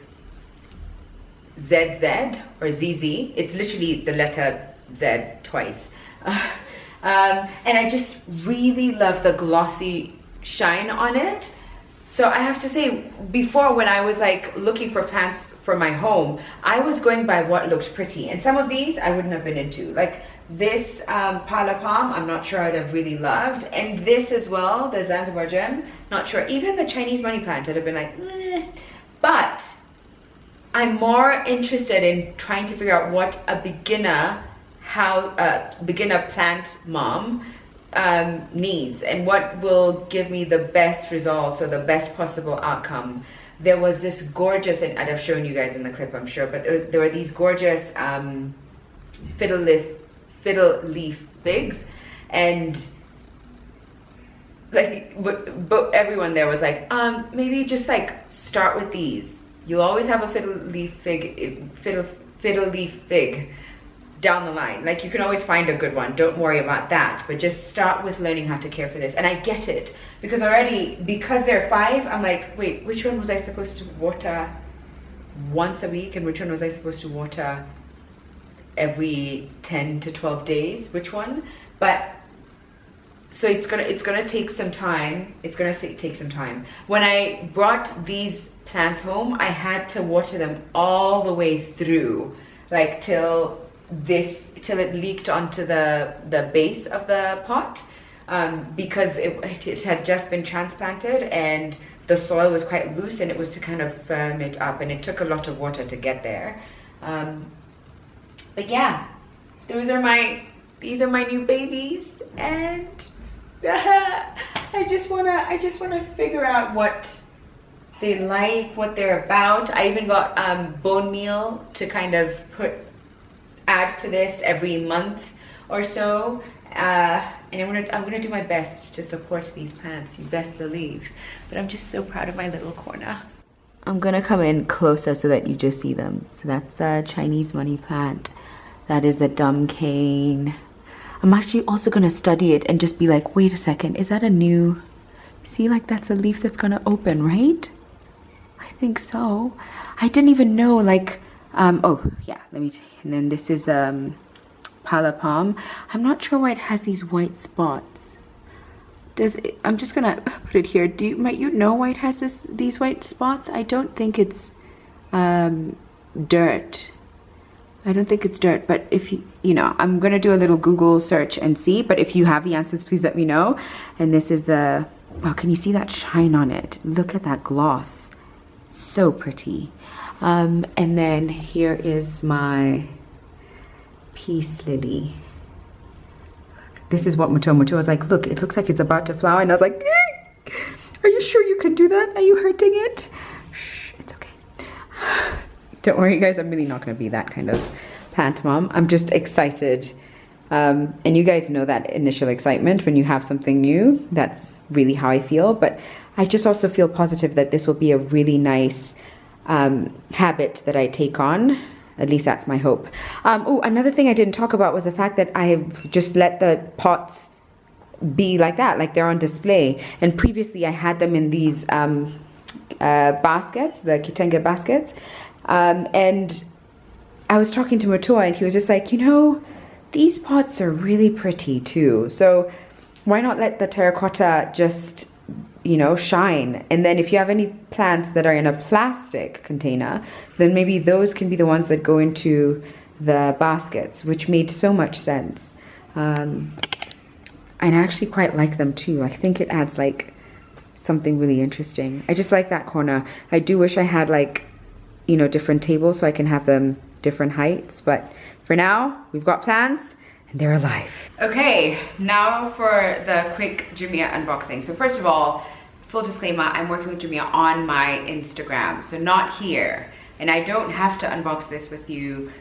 ZZ or ZZ. It's literally the letter Z twice. And I just really love the glossy shine on it. So I have to say, before, when I was like looking for plants for my home, I was going by what looked pretty. And some of these I wouldn't have been into. Like this pala palm, I'm not sure I'd have really loved. And this as well, the Zanzibar Gem, not sure. Even the Chinese money plant, I'd have been like, meh. But I'm more interested in trying to figure out what a beginner plant mom needs and what will give me the best results or the best possible outcome. There was this gorgeous, and I'd have shown you guys in the clip, I'm sure, but there were these gorgeous fiddle leaf figs, and like, but everyone there was like, maybe just like start with these. You'll always have a fiddle leaf fig down the line. Like, you can always find a good one, don't worry about that, but just start with learning how to care for this. And I get it, because already, because they're 5, I'm like, wait, which one was I supposed to water once a week and which one was I supposed to water every 10 to 12 days? Which one? But so it's gonna take some time. It's gonna take some time. When I brought these plants home, I had to water them all the way through, like till it leaked onto the base of the pot, because it had just been transplanted and the soil was quite loose, and it was to kind of firm it up, and it took a lot of water to get there. But yeah, these are my new babies, and I just wanna figure out what they like, what they're about. I even got bone meal to kind of add to this every month or so, and I'm gonna do my best to support these plants, you best believe. But I'm just so proud of my little corner. I'm gonna come in closer so that you just see them. So that's the Chinese money plant. That is the dumb cane. I'm actually also gonna study it and just be like, wait a second, is that a new, see, like that's a leaf that's gonna open, right? I think so. I didn't even know, like, oh yeah, let me and then this is pala palm. I'm not sure why it has these white spots. I'm just gonna put it here. Might you know why it has these white spots? I don't think it's dirt. I don't think it's dirt, but if you know, I'm gonna do a little Google search and see, but if you have the answers, please let me know. And this is oh, can you see that shine on it? Look at that gloss. So pretty. And then here is my peace lily. This is what Mutua was like, look, it looks like it's about to flower. And I was like, are you sure you can do that? Are you hurting it? Shh, it's okay. Don't worry, guys, I'm really not going to be that kind of plant mom. I'm just excited. And you guys know that initial excitement when you have something new. That's really how I feel. But I just also feel positive that this will be a really nice habit that I take on. At least that's my hope. Oh, another thing I didn't talk about was the fact that I have just let the pots be like that, like they're on display. And previously I had them in these baskets, the kitenge baskets. And I was talking to Mutua and he was just like, you know, these pots are really pretty too. So why not let the terracotta just, you know, shine. And then if you have any plants that are in a plastic container, then maybe those can be the ones that go into the baskets, which made so much sense. And I actually quite like them too. I think it adds like something really interesting. I just like that corner. I do wish I had like, you know, different tables so I can have them different heights, but for now we've got plants and they're alive. Okay, now for the quick Jumia unboxing. So first of all, full disclaimer, I'm working with Jumia on my Instagram, so not here, and I don't have to unbox this with you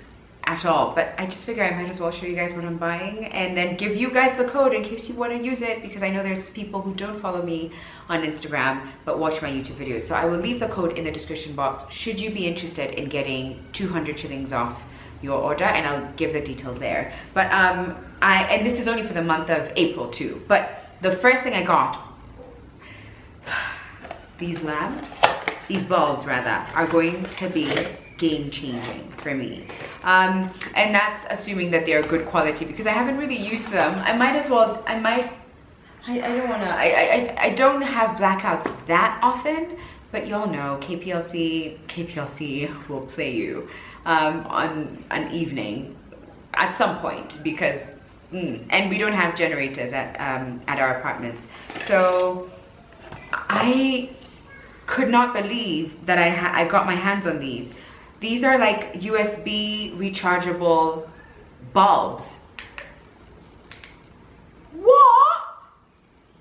at all, but I just figure I might as well show you guys what I'm buying and then give you guys the code in case you want to use it, because I know there's people who don't follow me on Instagram but watch my YouTube videos. So I will leave the code in the description box should you be interested in getting 200 shillings off your order, and I'll give the details there. But and this is only for the month of April too. But the first thing I got, these lamps, these bulbs rather, are going to be game-changing for me, and that's assuming that they're good quality, because I haven't really used them. I don't have blackouts that often, but y'all know KPLC will play you on an evening at some point, because and we don't have generators at our apartments. So I could not believe that I got my hands on these. These are like USB rechargeable bulbs. What?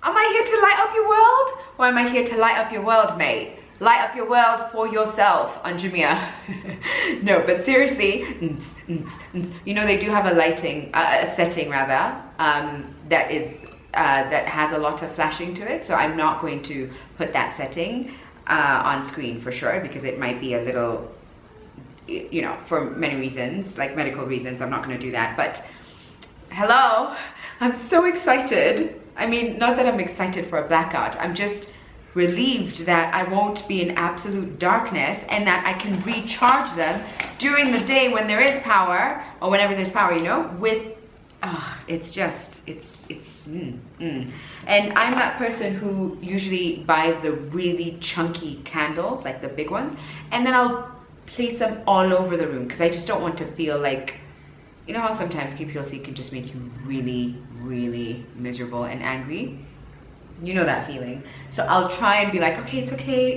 Am I here to light up your world? Or am I here to light up your world, mate? Light up your world for yourself on Jumia. No, but seriously, you know, they do have a lighting, a setting rather, that has a lot of flashing to it. So I'm not going to put that setting on screen for sure, because it might be a little, you know, for many reasons, like medical reasons, I'm not going to do that. But hello, I'm so excited. I mean, not that I'm excited for a blackout, I'm just relieved that I won't be in absolute darkness, and that I can recharge them during the day when there is power, or whenever there's power, you know, with and I'm that person who usually buys the really chunky candles, like the big ones, and then I'll place them all over the room, because I just don't want to feel like, you know how sometimes KPLC can just make you really, really miserable and angry? You know that feeling. So I'll try and be like, okay,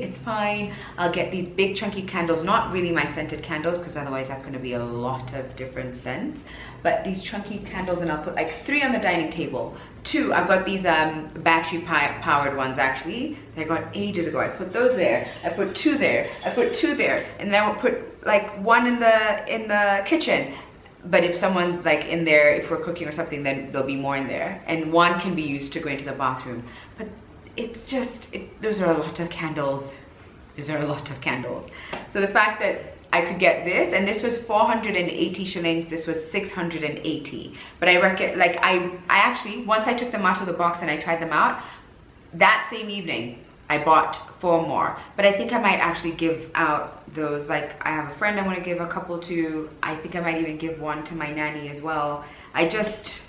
it's fine. I'll get these big chunky candles, not really my scented candles, because otherwise that's going to be a lot of different scents, but these chunky candles, and I'll put like 3 on the dining table. 2, I've got these battery powered ones actually that I got ages ago. I put those there. I put 2 there. I put 2 there, and then I'll put like 1 in the kitchen. But if someone's like in there, if we're cooking or something, then there'll be more in there. And 1 can be used to go into the bathroom. But it's just, those are a lot of candles. Those are a lot of candles. So the fact that I could get this, and this was 480 shillings, this was 680. But I reckon, like, I actually, once I took them out of the box and I tried them out, that same evening, I bought 4 more, but I think I might actually give out those. Like, I have a friend I want to give a couple to. I think I might even give 1 to my nanny as well. I just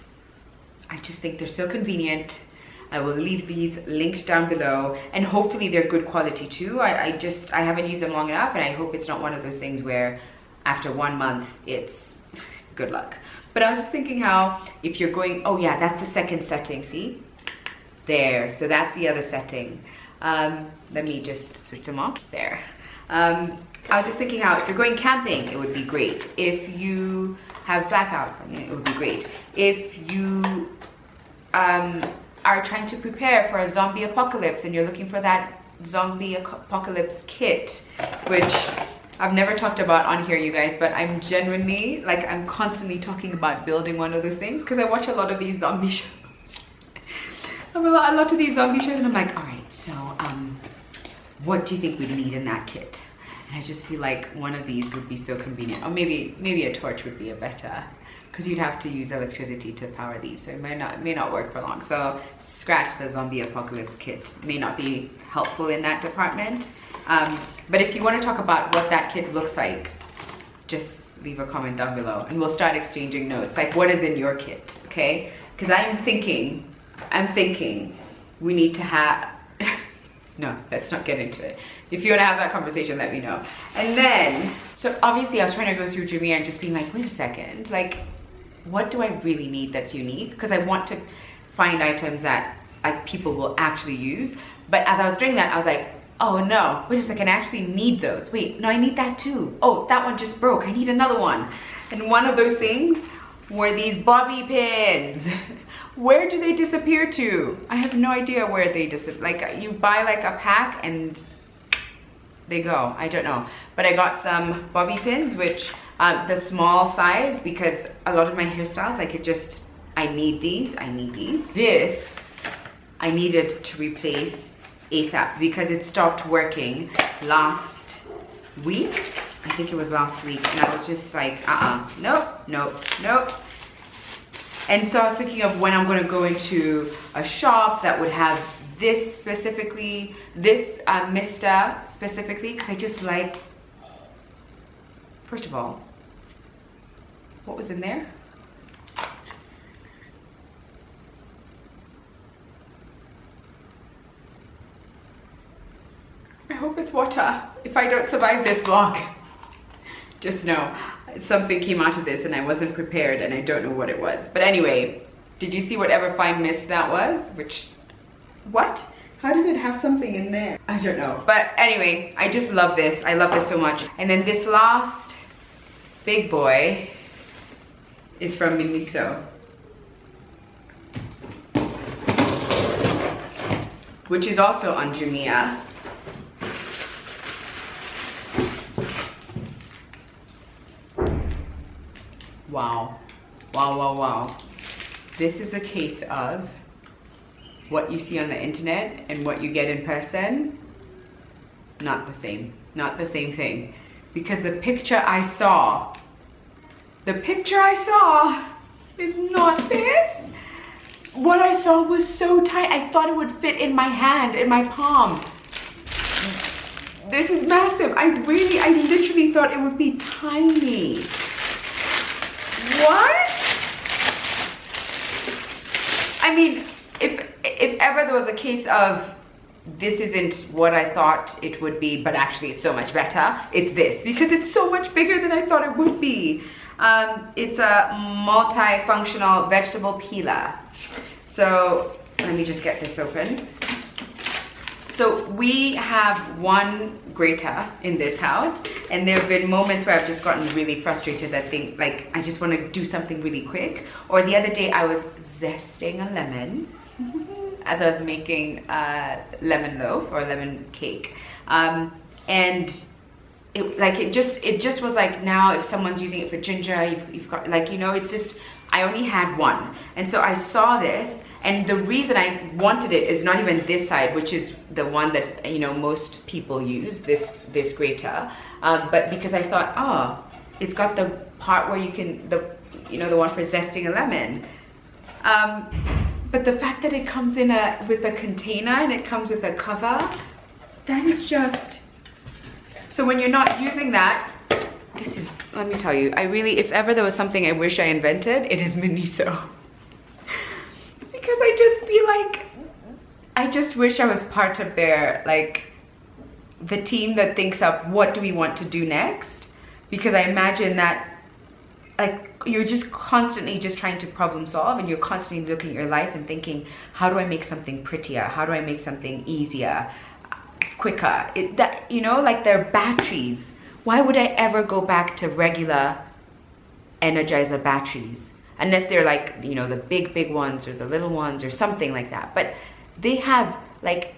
think they're so convenient. I will leave these linked down below, and hopefully they're good quality too. I haven't used them long enough, and I hope it's not one of those things where after 1 month it's good luck. But I was just thinking how, if you're going, oh yeah, that's the second setting, see? There, so that's the other setting. Let me just switch them off there. I was just thinking how, if you're going camping, it would be great. If you have blackouts, I mean, it would be great. If you are trying to prepare for a zombie apocalypse and you're looking for that zombie apocalypse kit, which I've never talked about on here, you guys, but I'm genuinely, like, I'm constantly talking about building one of those things, because I watch a lot of these zombie shows. A lot of these zombie shows, and I'm like, all right, so what do you think we'd need in that kit? And I just feel like one of these would be so convenient, or maybe a torch would be a better, because you'd have to use electricity to power these, so it may not work for long. So scratch the zombie apocalypse kit, may not be helpful in that department. But if you want to talk about what that kit looks like, just leave a comment down below and we'll start exchanging notes, like what is in your kit, okay? Because I'm thinking we need to have No, let's not get into it. If you want to have that conversation, let me know. And then, so obviously I was trying to go through Jumia and just being like, wait a second, like, what do I really need that's unique? Because I want to find items that like people will actually use. But as I was doing that, I was like, oh no, wait a second, I actually need those. Wait, no, I need that too. Oh, that one just broke, I need another one. And one of those things were these bobby pins. Where do they disappear to? I have no idea where they disappear. Like you buy like a pack and they go, I don't know. But I got some bobby pins, which the small size, because a lot of my hairstyles, I need these. This, I needed to replace ASAP because it stopped working last week. I think it was last week, and I was just like, nope. And so I was thinking of when I'm gonna go into a shop that would have this specifically, this Mista specifically, because I just like, first of all, what was in there? I hope it's water. If I don't survive this vlog, just know something came out of this and I wasn't prepared and I don't know what it was. But anyway, did you see whatever fine mist that was? What? How did it have something in there? I don't know. But anyway, I just love this. I love this so much. And then this last big boy is from Miniso, which is also on Jumia. Wow. This is a case of what you see on the internet and what you get in person, not the same thing. Because the picture I saw is not this. What I saw was so tight, I thought it would fit in my hand, in my palm. This is massive. I literally thought it would be tiny. What? I mean, if ever there was a case of this isn't what I thought it would be, but actually it's so much better, it's this, because it's so much bigger than I thought it would be. It's a multifunctional vegetable peeler. So let me just get this open. So we have one grater in this house, and there have been moments where I've just gotten really frustrated that I just want to do something really quick. Or the other day I was zesting a lemon as I was making a lemon loaf or a lemon cake. And it just was like, now if someone's using it for ginger, you've got like, you know, it's just, I only had one. And so I saw this, and the reason I wanted it is not even this side, which is the one that, you know, most people use, this grater, but because I thought, oh, it's got the part where you can, the one for zesting a lemon. But the fact that it comes in with a container and it comes with a cover, that is just, so when you're not using that, this is, let me tell you, if ever there was something I wish I invented, it is Miniso. Because I just feel like, I just wish I was part of their, like, the team that thinks up what do we want to do next. Because I imagine that, like, you're just constantly just trying to problem solve, and you're constantly looking at your life and thinking, how do I make something prettier? How do I make something easier, quicker? You know, like their batteries. Why would I ever go back to regular Energizer batteries? Unless they're like, you know, the big ones or the little ones or something like that. But they have like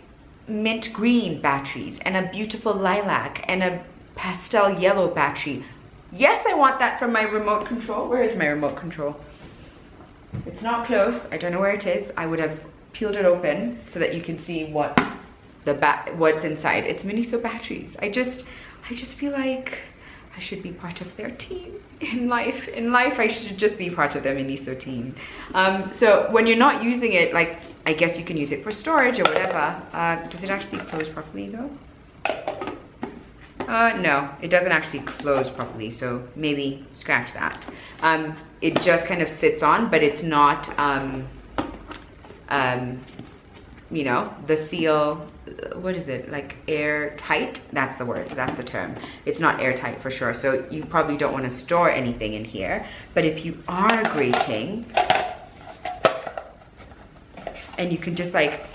mint green batteries and a beautiful lilac and a pastel yellow battery. Yes, I want that from my remote control. Where is my remote control? It's not close. I don't know where it is. I would have peeled it open so that you can see what's inside. It's Miniso batteries. I just feel like I should be part of their team in life. In life, I should just be part of the Miniso team. So when you're not using it, like, I guess you can use it for storage or whatever. Does it actually close properly though? No, it doesn't actually close properly, so maybe scratch that. It just kind of sits on, but it's not, you know, the seal what is it, like airtight? That's the word, that's the term. It's not airtight for sure, so you probably don't want to store anything in here. But if you are grating, and you can just like,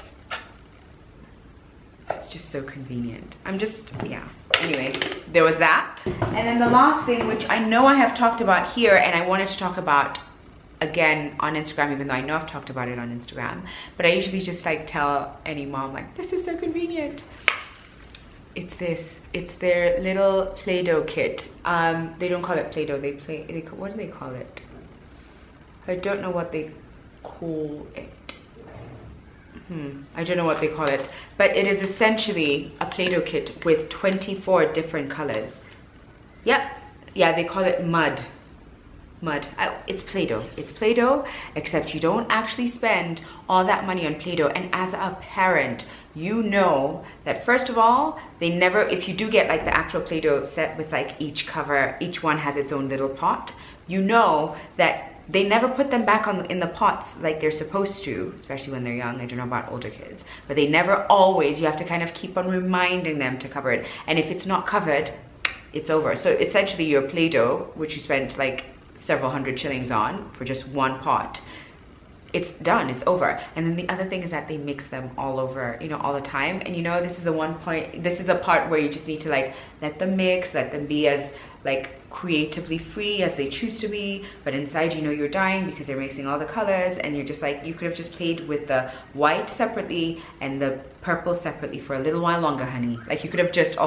it's just so convenient. Yeah. Anyway, there was that. And then the last thing, which I know I have talked about here, and I wanted to talk about again on Instagram, even though I know I've talked about it on Instagram, but I usually just like tell any mom like, this is so convenient. It's their little Play-Doh kit. They don't call it Play-Doh, what do they call it? I don't know what they call it. I don't know what they call it, but it is essentially a Play-Doh kit with 24 different colors. Yep, yeah, they call it mud. It's Play-Doh, except you don't actually spend all that money on Play-Doh. And as a parent, you know that first of all, they never, if you do get like the actual Play-Doh set with like each cover, each one has its own little pot, you know that they never put them back in the pots like they're supposed to, especially when they're young. I don't know about older kids, but they never always, you have to kind of keep on reminding them to cover it. And if it's not covered, it's over. So essentially your Play-Doh, which you spent like several hundred shillings on for just one pot, it's done, it's over. And then the other thing is that they mix them all over, you know, all the time. And you know, this is the part where you just need to like let them mix, let them be as like creatively free as they choose to be, but inside you know you're dying because they're mixing all the colors, and you're just like, you could have just played with the white separately and the purple separately for a little while longer, honey. Like you could have just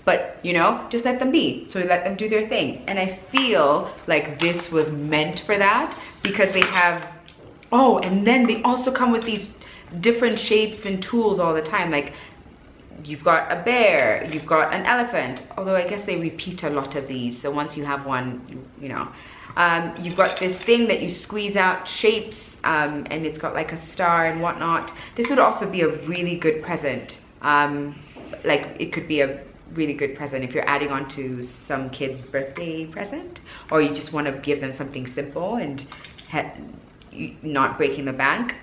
but you know, just let them be. So let them do their thing. And I feel like this was meant for that, because they have, oh, and then they also come with these different shapes and tools all the time. Like you've got a bear, you've got an elephant, although I guess they repeat a lot of these. So once you have one, you know, you've got this thing that you squeeze out shapes, and it's got like a star and whatnot. This would also be a really good present. Like it could be a really good present if you're adding on to some kid's birthday present, or you just want to give them something simple and not breaking the bank.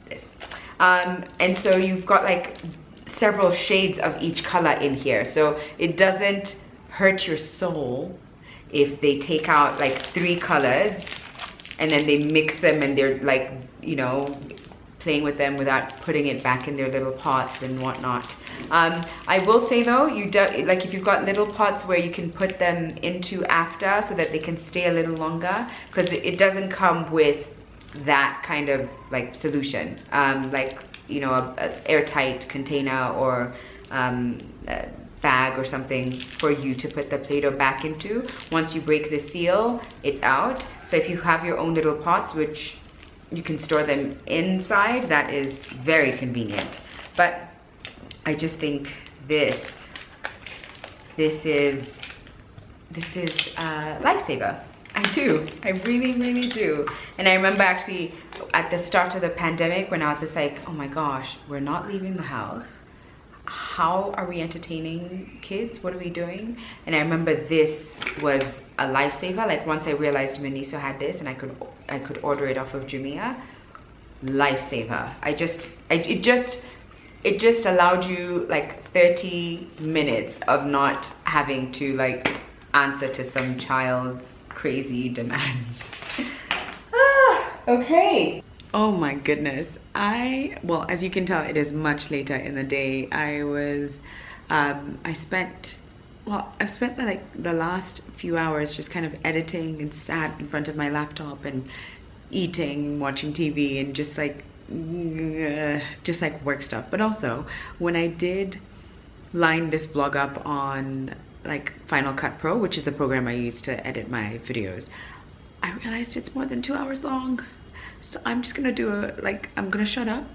This. And so you've got like several shades of each color in here, so it doesn't hurt your soul if they take out like 3 colors and then they mix them and they're like, you know, playing with them without putting it back in their little pots and whatnot. I will say though, like if you've got little pots where you can put them into after so that they can stay a little longer, because it doesn't come with that kind of like solution, like, you know, a airtight container or a bag or something for you to put the Play-Doh back into. Once you break the seal, it's out. So if you have your own little pots, which you can store them inside, that is very convenient. But I just think this is a lifesaver. I do. I really, really do. And I remember actually at the start of the pandemic when I was just like, oh my gosh, we're not leaving the house. How are we entertaining kids? What are we doing? And I remember this was a lifesaver. Like once I realized Miniso had this and I could order it off of Jumia, lifesaver. It just allowed you like 30 minutes of not having to like answer to some child's crazy demands. Okay. Oh my goodness. Well, as you can tell, it is much later in the day. I've spent like the last few hours just kind of editing and sat in front of my laptop and eating, watching TV, and just like work stuff. But also when I did line this vlog up on like Final Cut Pro, which is the program I use to edit my videos, I realized it's more than 2 hours long. So I'm just gonna I'm gonna shut up,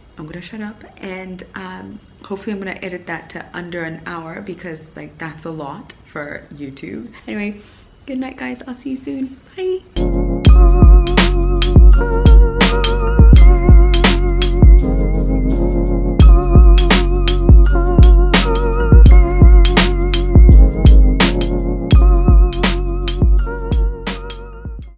and hopefully I'm gonna edit that to under an hour, because like that's a lot for YouTube. Anyway, good night guys, I'll see you soon, bye.